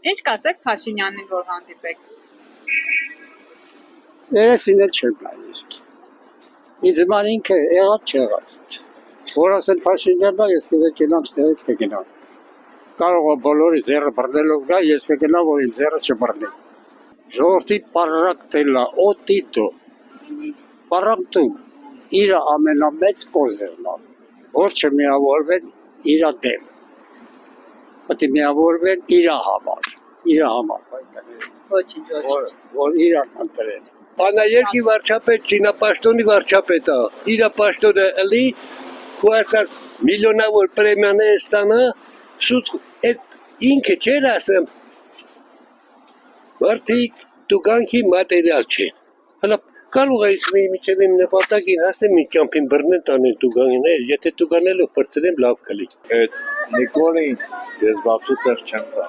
Ինչ կասեք Փաշինյանին, որ հանդիպեք։ Երեսին էլ չեմ նայ իսկ։ Ինձ ման ինքը եղած չեղած։ Որ ասել Փաշինյանն ես կգնամ ստեղից կգնամ։ Կարող է բոլորի ձեռը բռնելով գա, ես կգնամ որ իմ ձեռը չբռնի։ Ժողովրդի պարակտելա, օտիտո։ Պարակտում իր ամենամեծ կոզերն է, որ չմիավորվեն իր դեմ։ Պետք է միավորվեն իր համար։ Ոչինչ։ Որ իրան ընտրեն։ Պանայերքի վարչապետ, Չինապաշտոնի վարչապետը, իր պաշտոնը ըլի, խուասած միլիոնավոր պրեմիաներ ստանա, սուտ այդ ինքը չեր ասեմ, վարդիկ տուգանքի մատերիալ չեն։ Հլա կարող է մի միջև իմ նպատակին հասնեմ մի ճամփին բռնել տանել տուգանիներ, եթե տուգանելով բրծնեմ լավ կլի։ Այդ Նիկոլին ես բացու տեղ չեմ տա,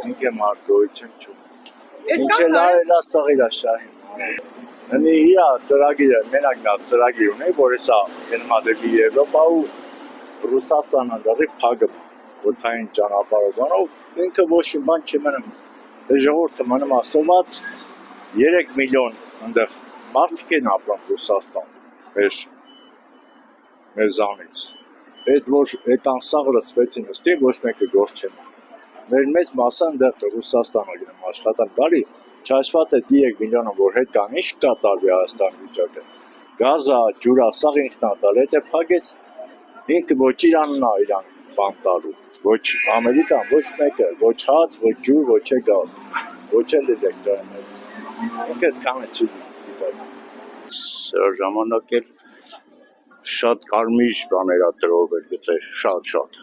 ինքը մարդկոյություն չու։ Ինչ էլ արելա սաղիրա շահին։ Հնի իա ծրագիրը, մենակ նա ծրագիր ունի, որ հեսա ենմադեպի Եվրոպա ու Ռուսաստանը դարի պագում, ոտային ճանապարհով, ինքը ոչ մի բան չմնում։ Ժողովուրդը մնում ասված 3 միլիոն ընդեղ մարդիկ են ապրում Ռուսաստան, մեր զանից։ Այդ որ այդ անսաղ լծվեցին ուստի ոչ մեկը գործ չեն։ Մեր մեծ մասը ընդեղ Ռուսաստանը գնում աշխատան բարի, չհաշված այդ 3 միլիոնը որ հետ կան, ինչ կատարվի Հայաստանի վիճակը։ Գազա, ջուրա, սաղ ինքն ատալ, այդ է փակեց ինքը ոչ Իրանն է իրան բան տալու, ոչ Ամերիկան, ոչ մեկը, ոչ հաց, ոչ ջուր, ոչ է գազ, ոչ էլ էլեկտրաէներգիա։ Ինքը այդքանը չի դիտակից։ Սրա ժամանակ էլ շատ կարմիր բաներ ա տրորվել գծեր, շատ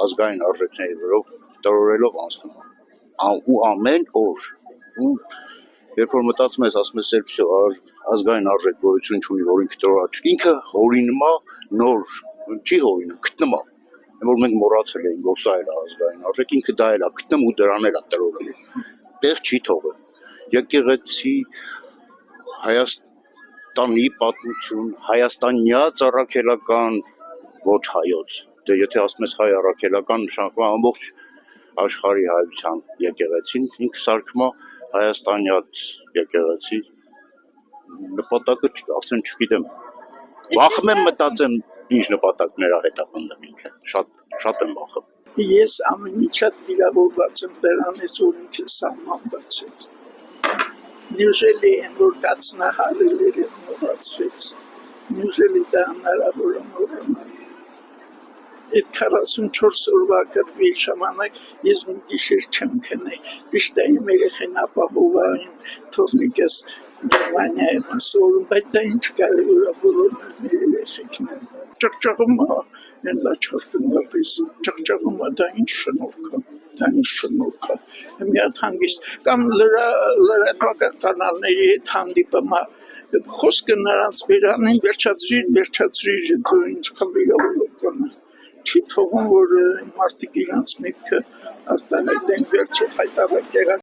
ազգային արժեքների վրով տրորելով անցնում ու ամեն օր ու երբ որ մտածում ես ասում ես սերբսյո ազգային արժեք գոյություն չունի որ ինքը տրորած ինքը հորինում է նոր չի հորինում գտնում է որ մենք մոռացել էինք որ սա էլ է ազգային արժեք ինքը դա էլ է գտնում ու դրան էլ է տրորել տեղ չի թողել եկեղեցի Հայաստանի պատմություն հայաստանյա առաքելական ոչ հայոց դե եթե ասում ես հայ առաքելական նշանակում ամբողջ աշխարհի հայության եկեղեցին ինքը սարքում է հայաստանյաց եկեղեցի նպատակը արդեն չգիտեմ վախում եմ մտածեմ ինչ նպատակներ ա հետապնդում ինքը շատ եմ վախում ես ամեն ինչ շատ վիրավորված եմ դրանից որ ինքը սահման բացեց Նյուժելի են որ կացնահարելերը մոռացվեց նյուժելի դա հնարավոր է մոռանալ Այդ 44 օրվա կտրվի ժամանակ ես մի գիշեր չեմ քնի միշտ իմ երեխեն ապահովային թողնիկս Գերմանիայում ասում բայց դա ինչ կարելի է բոլորն մեր երեխեքն են ճղճղում են լաչխրտնապես ճղճղում դա ինչ շնորհք է մի հատ հանգիստ կամ լրատվական կանալների հետ հանդիպում խոսքը նրանց վերանին վերջացրիր դու ինչ կվիրավորական չի թողում որ մարդիկ իրանց միտքը արտահայտեն վերջը խայտարակ եղան